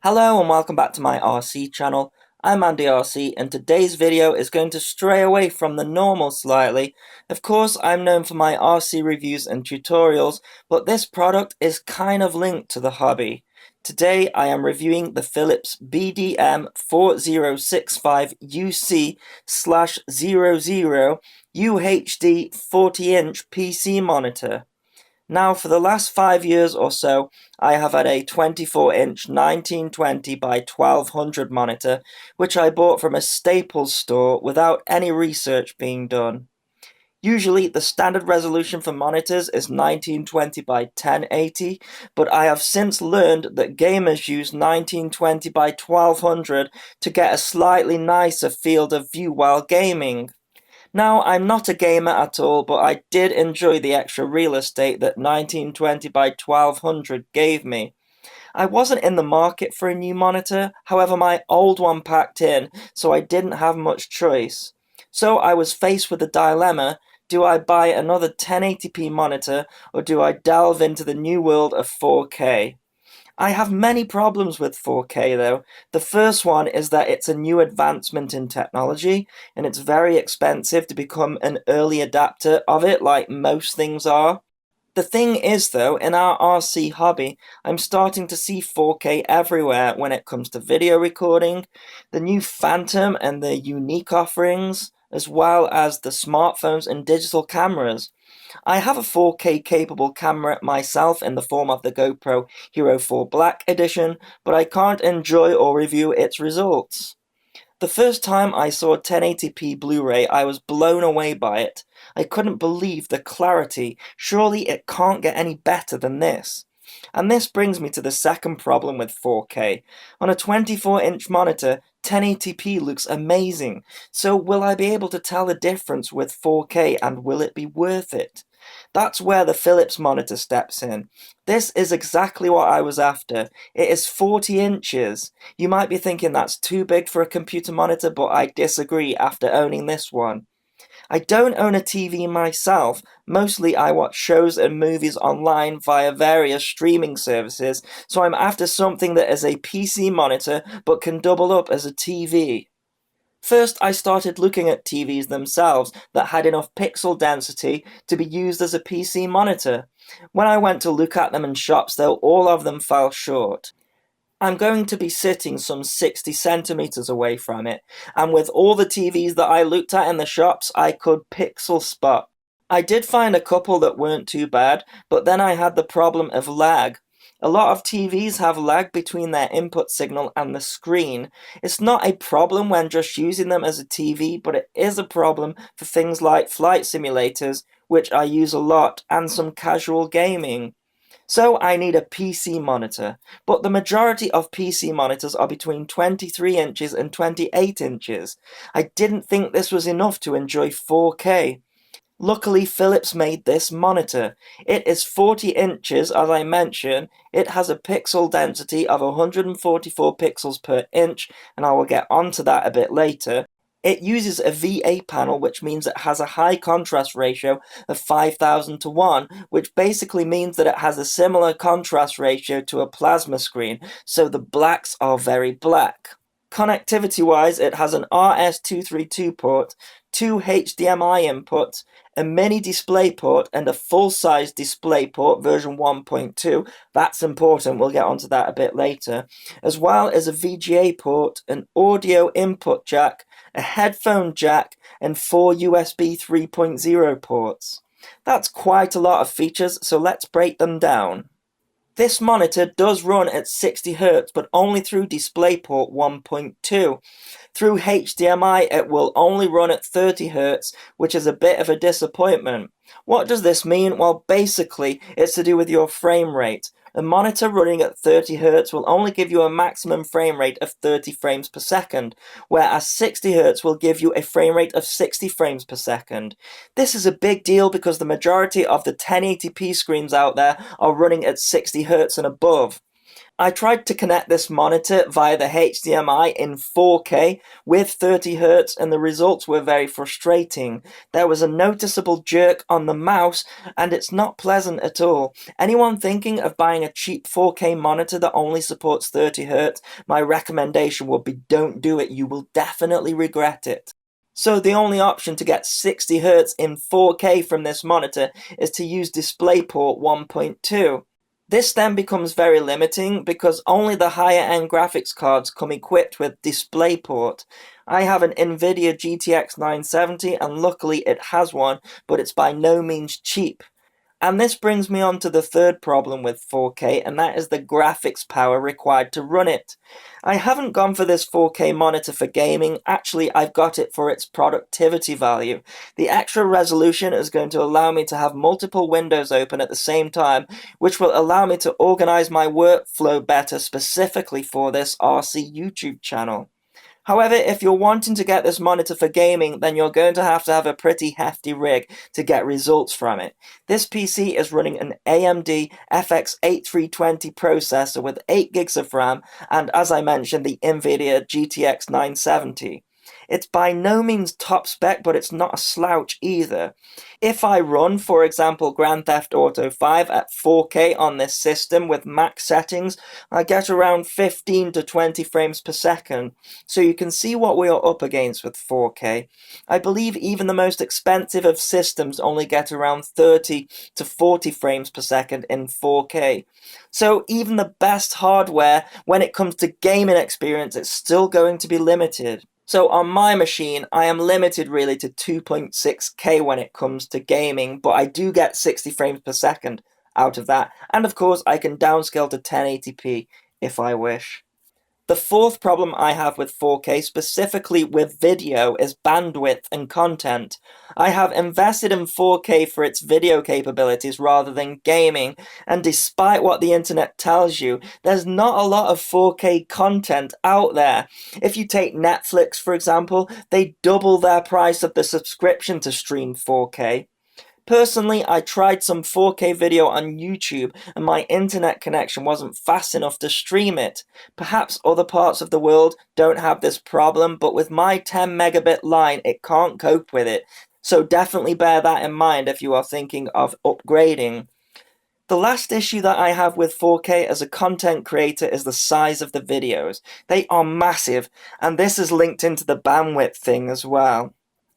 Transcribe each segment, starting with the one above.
Hello and welcome back to my RC channel. I'm Andy RC and today's video is going to stray away from the normal slightly. Of course, I'm known for my RC reviews and tutorials, but this product is kind of linked to the hobby. Today I am reviewing the Philips BDM4065UC/00 UHD 40-inch PC monitor. Now, for the last 5 years or so, I have had a 24-inch 1920 by 1200 monitor, which I bought from a Staples store without any research being done. Usually, the standard resolution for monitors is 1920 by 1080, but I have since learned that gamers use 1920 by 1200 to get a slightly nicer field of view while gaming. Now, I'm not a gamer at all, but I did enjoy the extra real estate that 1920 by 1200 gave me. I wasn't in the market for a new monitor, however my old one packed in, so I didn't have much choice. So I was faced with the dilemma, do I buy another 1080p monitor, or do I delve into the new world of 4K? I have many problems with 4K though. The first one is that it's a new advancement in technology, and it's very expensive to become an early adapter of it like most things are. The thing is though, in our RC hobby, I'm starting to see 4K everywhere when it comes to video recording, the new Phantom and the unique offerings, as well as the smartphones and digital cameras. I have a 4K capable camera myself in the form of the GoPro Hero 4 Black Edition, but I can't enjoy or review its results. The first time I saw 1080p Blu-ray, I was blown away by it. I couldn't believe the clarity. Surely it can't get any better than this. And this brings me to the second problem with 4K. On a 24-inch monitor, 1080p looks amazing. So will I be able to tell the difference with 4K and will it be worth it? That's where the Philips monitor steps in. This is exactly what I was after. It is 40 inches. You might be thinking that's too big for a computer monitor, but I disagree after owning this one. I don't own a TV myself. Mostly I watch shows and movies online via various streaming services, so I'm after something that is a PC monitor but can double up as a TV. First, I started looking at TVs themselves that had enough pixel density to be used as a PC monitor. When I went to look at them in shops though, all of them fell short. I'm going to be sitting some 60 centimeters away from it, and with all the TVs that I looked at in the shops, I could pixel spot. I did find a couple that weren't too bad, but then I had the problem of lag. A lot of TVs have lag between their input signal and the screen. It's not a problem when just using them as a TV, but it is a problem for things like flight simulators, which I use a lot, and some casual gaming. So I need a PC monitor, but the majority of PC monitors are between 23 inches and 28 inches. I didn't think this was enough to enjoy 4K. Luckily, Philips made this monitor. It is 40 inches, as I mentioned. It has a pixel density of 144 pixels per inch, and I will get onto that a bit later. It uses a VA panel, which means it has a high contrast ratio of 5000 to 1, which basically means that it has a similar contrast ratio to a plasma screen, so the blacks are very black. Connectivity-wise, it has an RS-232 port, 2 HDMI inputs, a mini DisplayPort, and a full-size DisplayPort version 1.2. That's important, we'll get onto that a bit later. As well as a VGA port, an audio input jack, a headphone jack, and 4 USB 3.0 ports. That's quite a lot of features, so let's break them down. This monitor does run at 60Hz, but only through DisplayPort 1.2. Through HDMI, it will only run at 30Hz, which is a bit of a disappointment. What does this mean? Well, basically, it's to do with your frame rate. A monitor running at 30Hz will only give you a maximum frame rate of 30 frames per second, whereas 60Hz will give you a frame rate of 60 frames per second. This is a big deal because the majority of the 1080p screens out there are running at 60Hz and above. I tried to connect this monitor via the HDMI in 4K with 30Hz and the results were very frustrating. There was a noticeable jerk on the mouse and it's not pleasant at all. Anyone thinking of buying a cheap 4K monitor that only supports 30Hz, my recommendation would be don't do it, you will definitely regret it. So the only option to get 60Hz in 4K from this monitor is to use DisplayPort 1.2. This then becomes very limiting because only the higher end graphics cards come equipped with DisplayPort. I have an Nvidia GTX 970 and luckily it has one, but it's by no means cheap. And this brings me on to the third problem with 4K, and that is the graphics power required to run it. I haven't gone for this 4K monitor for gaming, actually I've got it for its productivity value. The extra resolution is going to allow me to have multiple windows open at the same time, which will allow me to organize my workflow better specifically for this RC YouTube channel. However, if you're wanting to get this monitor for gaming, then you're going to have a pretty hefty rig to get results from it. This PC is running an AMD FX 8320 processor with 8 gigs of RAM and, as I mentioned, the Nvidia GTX 970. It's by no means top spec, but it's not a slouch either. If I run, for example, Grand Theft Auto 5 at 4K on this system with max settings, I get around 15 to 20 frames per second. So you can see what we are up against with 4K. I believe even the most expensive of systems only get around 30 to 40 frames per second in 4K. So even the best hardware, when it comes to gaming experience, it's still going to be limited. So on my machine, I am limited really to 2.6K when it comes to gaming, but I do get 60 frames per second out of that. And of course, I can downscale to 1080p if I wish. The fourth problem I have with 4K, specifically with video, is bandwidth and content. I have invested in 4K for its video capabilities rather than gaming, and despite what the internet tells you, there's not a lot of 4K content out there. If you take Netflix, for example, they double their price of the subscription to stream 4K. Personally, I tried some 4K video on YouTube and my internet connection wasn't fast enough to stream it. Perhaps other parts of the world don't have this problem, but with my 10 megabit line, it can't cope with it. So definitely bear that in mind if you are thinking of upgrading. The last issue that I have with 4K as a content creator is the size of the videos. They are massive, and this is linked into the bandwidth thing as well.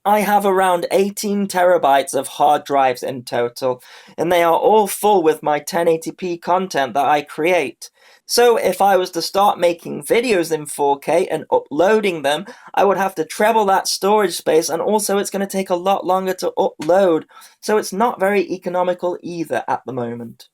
I have around 18 terabytes of hard drives in total, and they are all full with my 1080p content that I create. So if I was to start making videos in 4K and uploading them, I would have to treble that storage space, and also it's going to take a lot longer to upload, so it's not very economical either at the moment.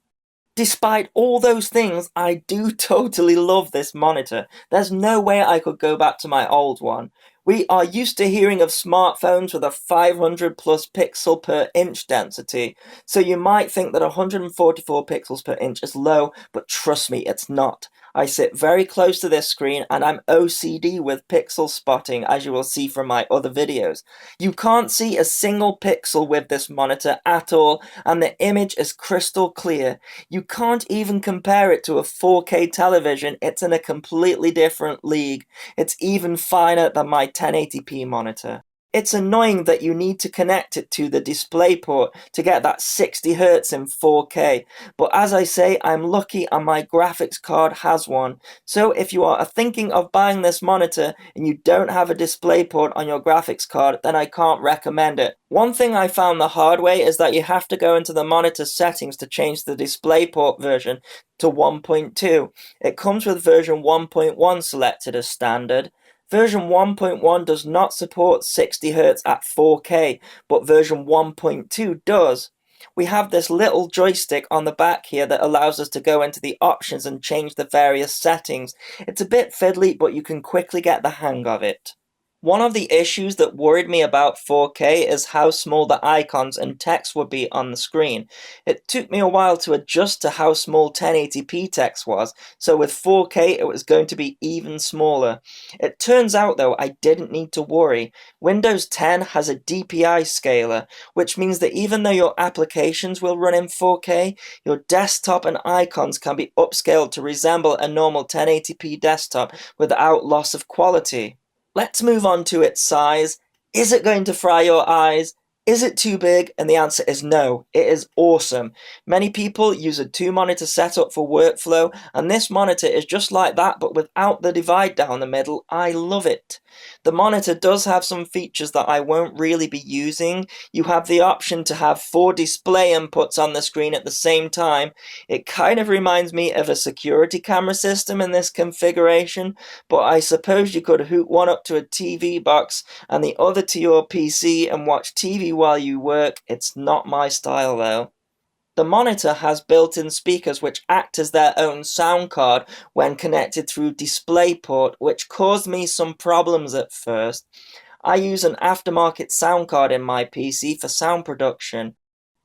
Despite all those things, I do totally love this monitor. There's no way I could go back to my old one. We are used to hearing of smartphones with a 500 plus pixel per inch density, so you might think that 144 pixels per inch is low, but trust me, it's not. I sit very close to this screen and I'm OCD with pixel spotting, as you will see from my other videos. You can't see a single pixel with this monitor at all, and the image is crystal clear. You can't even compare it to a 4K television, it's in a completely different league. It's even finer than my 1080p monitor. It's annoying that you need to connect it to the DisplayPort to get that 60Hz in 4K, but as I say, I'm lucky and my graphics card has one. So if you are thinking of buying this monitor and you don't have a DisplayPort on your graphics card, then I can't recommend it. One thing I found the hard way is that you have to go into the monitor settings to change the DisplayPort version to 1.2. It comes with version 1.1 selected as standard. Version 1.1 does not support 60Hz at 4K, but version 1.2 does. We have this little joystick on the back here that allows us to go into the options and change the various settings. It's a bit fiddly, but you can quickly get the hang of it. One of the issues that worried me about 4K is how small the icons and text would be on the screen. It took me a while to adjust to how small 1080p text was, so with 4K it was going to be even smaller. It turns out though I didn't need to worry. Windows 10 has a DPI scaler, which means that even though your applications will run in 4K, your desktop and icons can be upscaled to resemble a normal 1080p desktop without loss of quality. Let's move on to its size. Is it going to fry your eyes? Is it too big? And the answer is no. It is awesome. Many people use a 2-monitor setup for workflow, and this monitor is just like that, but without the divide down the middle. I love it. The monitor does have some features that I won't really be using. You have the option to have 4 display inputs on the screen at the same time. It kind of reminds me of a security camera system in this configuration, but I suppose you could hook one up to a TV box and the other to your PC and watch TV while you work. It's not my style though. The monitor has built-in speakers which act as their own sound card when connected through DisplayPort, which caused me some problems at first. I use an aftermarket sound card in my PC for sound production.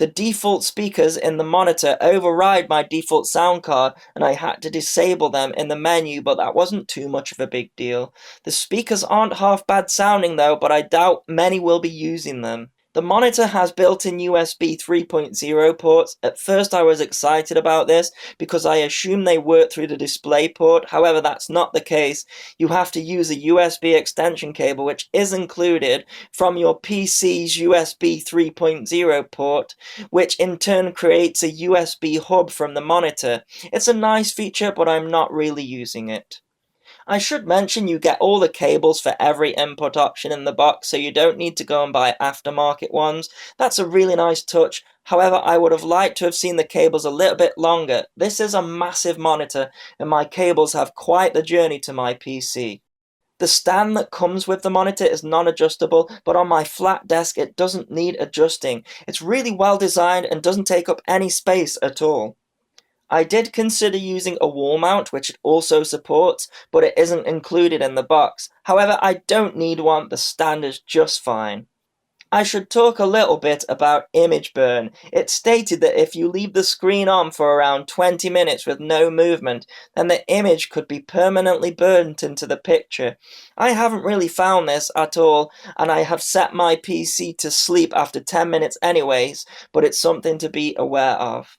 The default speakers in the monitor override my default sound card, and I had to disable them in the menu, but that wasn't too much of a big deal. The speakers aren't half bad sounding though, but I doubt many will be using them. The monitor has built-in USB 3.0 ports. At first I was excited about this because I assumed they worked through the display port. However, that's not the case. You have to use a USB extension cable, which is included from your PC's USB 3.0 port, which in turn creates a USB hub from the monitor. It's a nice feature, but I'm not really using it. I should mention you get all the cables for every input option in the box, so you don't need to go and buy aftermarket ones. That's a really nice touch. However, I would have liked to have seen the cables a little bit longer. This is a massive monitor, and my cables have quite the journey to my PC. The stand that comes with the monitor is non-adjustable, but on my flat desk it doesn't need adjusting. It's really well designed and doesn't take up any space at all. I did consider using a wall mount, which it also supports, but it isn't included in the box. However, I don't need one, the stand is just fine. I should talk a little bit about image burn. It's stated that if you leave the screen on for around 20 minutes with no movement, then the image could be permanently burnt into the picture. I haven't really found this at all, and I have set my PC to sleep after 10 minutes anyways, but it's something to be aware of.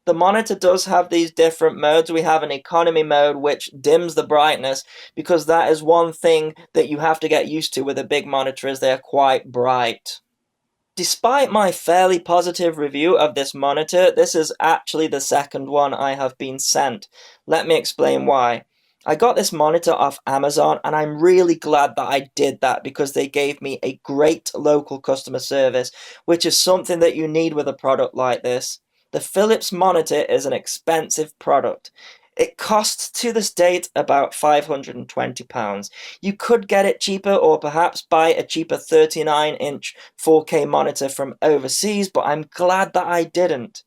The monitor does have these different modes. We have an economy mode which dims the brightness, because that is one thing that you have to get used to with a big monitor, is they're quite bright. Despite my fairly positive review of this monitor, this is actually the second one I have been sent. Let me explain why. I got this monitor off Amazon, and I'm really glad that I did that because they gave me a great local customer service, which is something that you need with a product like this. The Philips monitor is an expensive product. It costs to this date about £520. You could get it cheaper, or perhaps buy a cheaper 39-inch 4K monitor from overseas, but I'm glad that I didn't.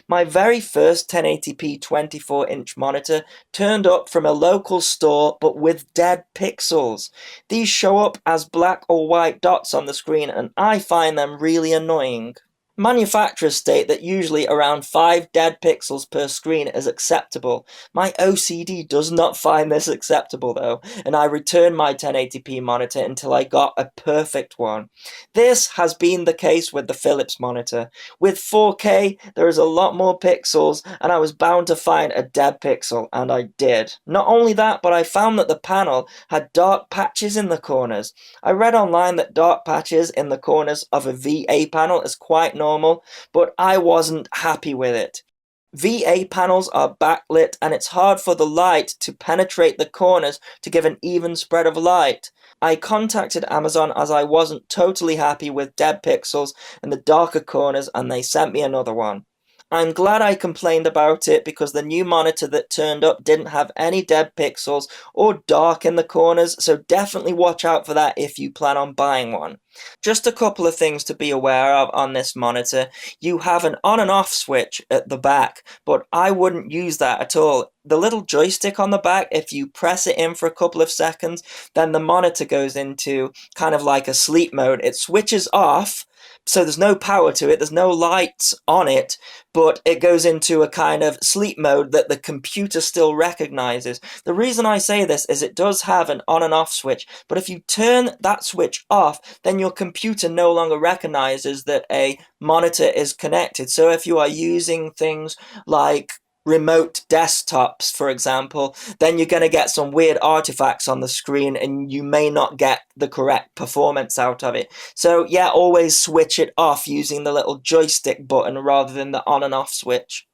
My very first 1080p 24-inch monitor turned up from a local store, but with dead pixels. These show up as black or white dots on the screen, and I find them really annoying. Manufacturers state that usually around 5 dead pixels per screen is acceptable. My OCD does not find this acceptable though, and I returned my 1080p monitor until I got a perfect one. This has been the case with the Philips monitor. With 4K, there is a lot more pixels, and I was bound to find a dead pixel, and I did. Not only that, but I found that the panel had dark patches in the corners. I read online that dark patches in the corners of a VA panel is quite normal, but I wasn't happy with it. VA panels are backlit, and it's hard for the light to penetrate the corners to give an even spread of light. I contacted Amazon as I wasn't totally happy with dead pixels in the darker corners, and they sent me another one. I'm glad I complained about it because the new monitor that turned up didn't have any dead pixels or dark in the corners, so definitely watch out for that if you plan on buying one. Just a couple of things to be aware of on this monitor. You have an on and off switch at the back, but I wouldn't use that at all. The little joystick on the back, if you press it in for a couple of seconds, then the monitor goes into kind of like a sleep mode. It switches off, so there's no power to it, there's no lights on it, but it goes into a kind of sleep mode that the computer still recognizes. The reason I say this is it does have an on and off switch, but if you turn that switch off, then your computer no longer recognizes that a monitor is connected. So if you are using things like remote desktops, for example, then you're going to get some weird artifacts on the screen and you may not get the correct performance out of it. So yeah, always switch it off using the little joystick button rather than the on and off switch.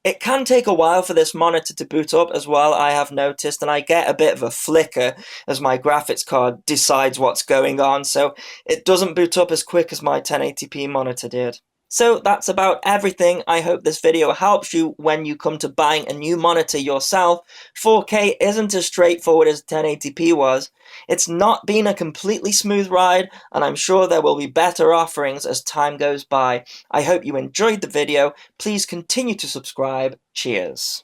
It can take a while for this monitor to boot up as well, I have noticed, and I get a bit of a flicker as my graphics card decides what's going on, so it doesn't boot up as quick as my 1080p monitor did. So that's about everything. I hope this video helps you when you come to buying a new monitor yourself. 4K isn't as straightforward as 1080p was. It's not been a completely smooth ride, and I'm sure there will be better offerings as time goes by. I hope you enjoyed the video. Please continue to subscribe. Cheers.